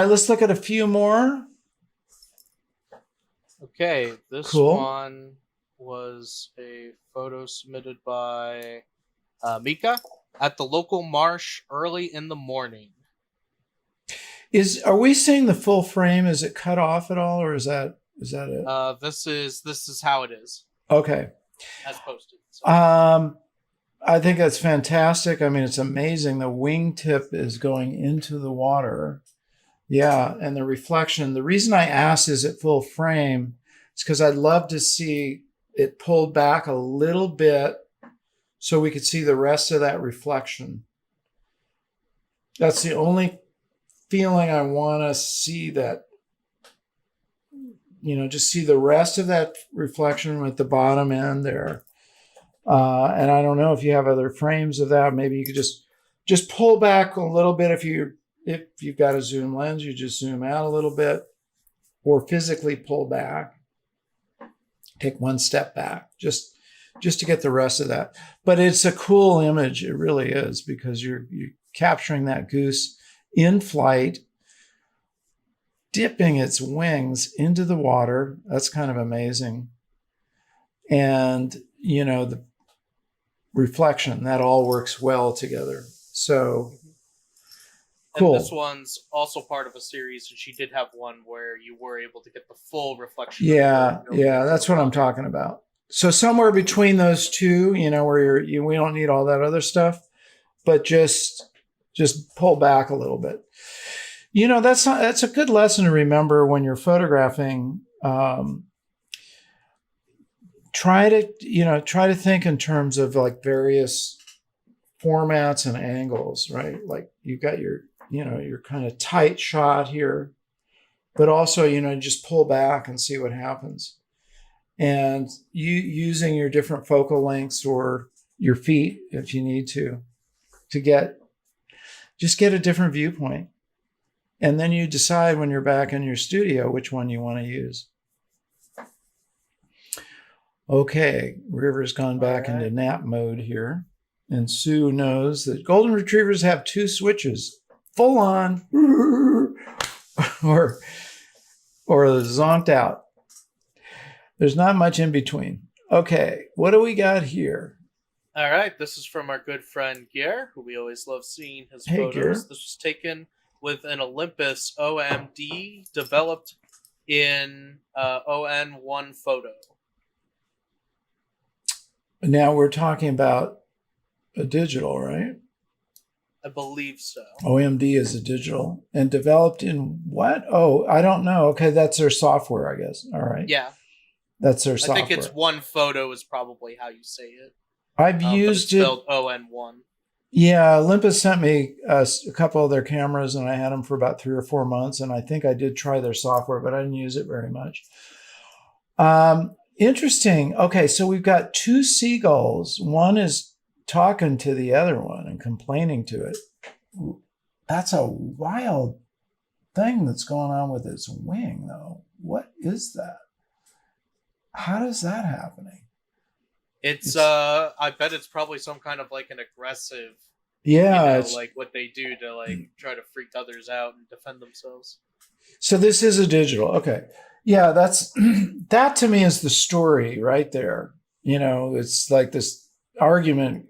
right, let's look at a few more. Okay, this Cool. one was a photo submitted by Mika at the local marsh early in the morning. Are we seeing the full frame? Is it cut off at all, or is that it? This is how it is Okay. as posted. So. I think that's fantastic. I mean, it's amazing. The wingtip is going into the water. Yeah, and the reflection. The reason I asked is it full frame is because I'd love to see it pulled back a little bit so we could see the rest of that reflection. That's the only feeling I want to see, that, just see the rest of that reflection with the bottom end there. And I don't know if you have other frames of that. Maybe you could just pull back a little bit. If you've got a zoom lens, you just zoom out a little bit, or physically pull back. Take one step back, just to get the rest of that. But it's a cool image. It really is, because you're capturing that goose in flight, dipping its wings into the water. That's kind of amazing. And, the reflection, that all works well together. So cool. And this one's also part of a series, and she did have one where you were able to get the full reflection. Yeah, that's what I'm talking about. So somewhere between those two, where we don't need all that other stuff, but just pull back a little bit. That's a good lesson to remember when you're photographing. Try to think in terms of like various formats and angles, right? Like you've got your kind of tight shot here, but also, just pull back and see what happens. And you using your different focal lengths or your feet, if you need to get a different viewpoint. And then you decide when you're back in your studio which one you want to use. Okay, River's gone back into nap mode here. And Sue knows that golden retrievers have two switches, full on or zonked out. There's not much in between. Okay, what do we got here? All right, this is from our good friend Gear, who we always love seeing his photos. Gear. This was taken with an Olympus OMD developed in ON1 photo. Now we're talking about a digital, right? I believe so. OMD is a digital. And developed in what? Oh, I don't know. Okay, that's their software, I guess. All right. Yeah. That's their software. I think it's one photo is probably how you say it. I've used it. Spelled ON1. Yeah, Olympus sent me a couple of their cameras, and I had them for about 3 or 4 months, and I think I did try their software, but I didn't use it very much. Interesting. Okay, so we've got two seagulls. One is talking to the other one and complaining to it. That's a wild thing that's going on with its wing, though. What is that? How does that happening? It's I bet it's probably some kind of like an aggressive, it's like what they do to like try to freak others out and defend themselves. So this is a digital. Okay. Yeah, that to me is the story right there. It's like this argument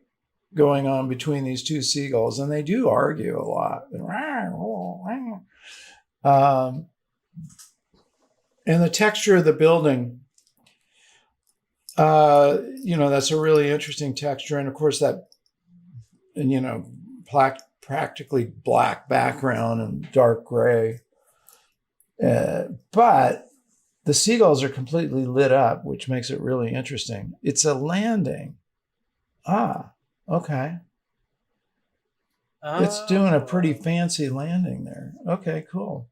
going on between these two seagulls, and they do argue a lot. And the texture of the building, that's a really interesting texture. And of course that, practically black background and dark gray. But the seagulls are completely lit up, which makes it really interesting. It's a landing. Okay. It's doing a pretty fancy landing there. Okay, cool.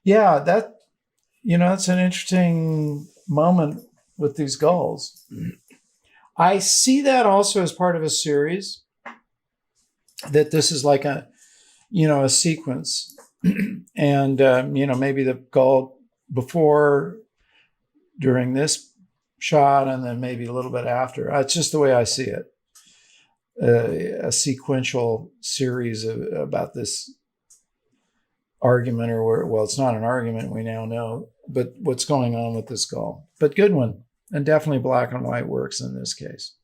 Yeah, that's an interesting moment with these gulls. I see that also as part of a series, that this is like a sequence. And, maybe the gull before, during this shot, and then maybe a little bit after. It's just the way I see it. A sequential series about this argument, or well, it's not an argument, we now know, but what's going on with this gull. But good one. And definitely black and white works in this case.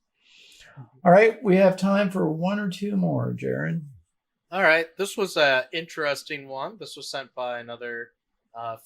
All right, we have time for one or two more, Jared. All right, this was an interesting one. This was sent by another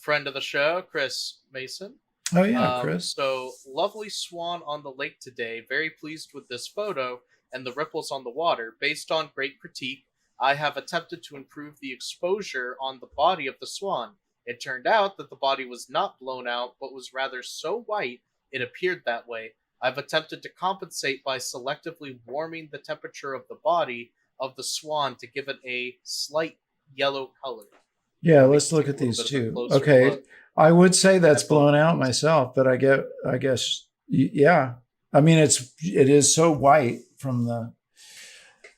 friend of the show, Chris Mason. Oh yeah, Chris. So lovely swan on the lake today. Very pleased with this photo and the ripples on the water. Based on great critique, I have attempted to improve the exposure on the body of the swan. It turned out that the body was not blown out, but was rather so white it appeared that way. I've attempted to compensate by selectively warming the temperature of the body of the swan to give it a slight yellow color. Yeah, let's look at these two. Okay. Look. I would say that's blown out myself, but I guess, yeah. I mean, it is so white from the.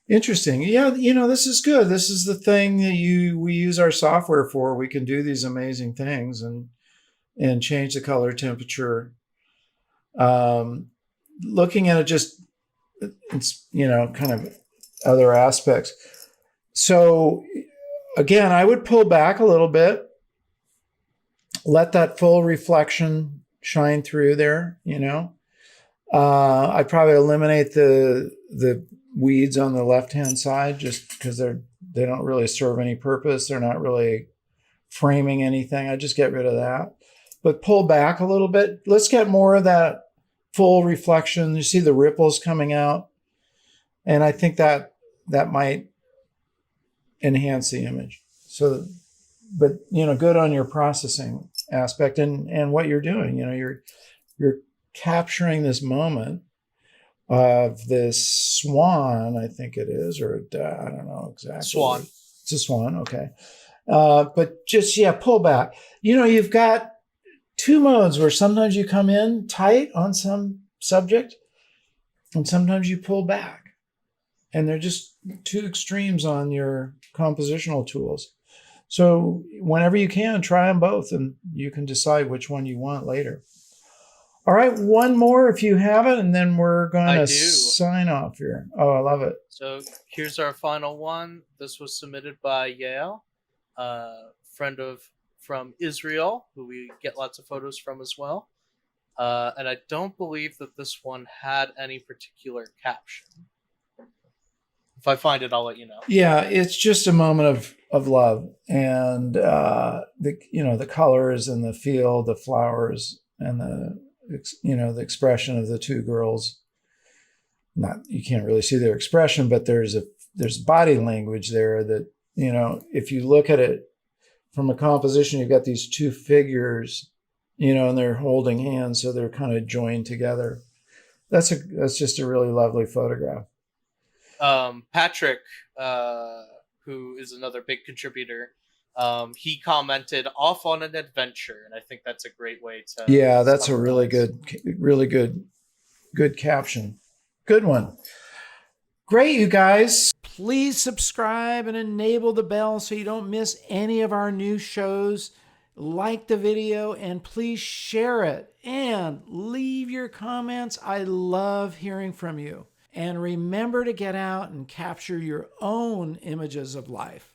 Interesting. Yeah, this is good. This is the thing that we use our software for. We can do these amazing things and change the color temperature. Looking at it just, it's, kind of other aspects. So again, I would pull back a little bit, let that full reflection shine through there. I'd probably eliminate the weeds on the left-hand side just because they don't really serve any purpose. They're not really framing anything. I just get rid of that. But pull back a little bit. Let's get more of that full reflection. You see the ripples coming out. And I think that might enhance the image. So, but, good on your processing aspect and what you're doing. You're capturing this moment of this swan, I think it is, or I don't know exactly. Swan. It's a swan, okay. But just, pull back. You've got two modes where sometimes you come in tight on some subject and sometimes you pull back. And they're just two extremes on your compositional tools. So whenever you can, try them both and you can decide which one you want later. All right, one more if you have it, and then we're going to sign off here. Oh, I love it. So here's our final one. This was submitted by Yale, a friend from Israel, who we get lots of photos from as well. And I don't believe that this one had any particular caption. If I find it, I'll let you know. Yeah, it's just a moment of love, and the colors and the feel, the flowers, and the expression of the two girls. You can't really see their expression, but there's body language there that, if you look at it from a composition, you've got these two figures, and they're holding hands, so they're kind of joined together. That's just a really lovely photograph. Patrick, who is another big contributor, he commented off on an adventure, and I think that's a great way to. Yeah, that's a really good caption. Good one. Great, you guys. Please subscribe and enable the bell so you don't miss any of our new shows. Like the video and please share it and leave your comments. I love hearing from you. And remember to get out and capture your own images of life.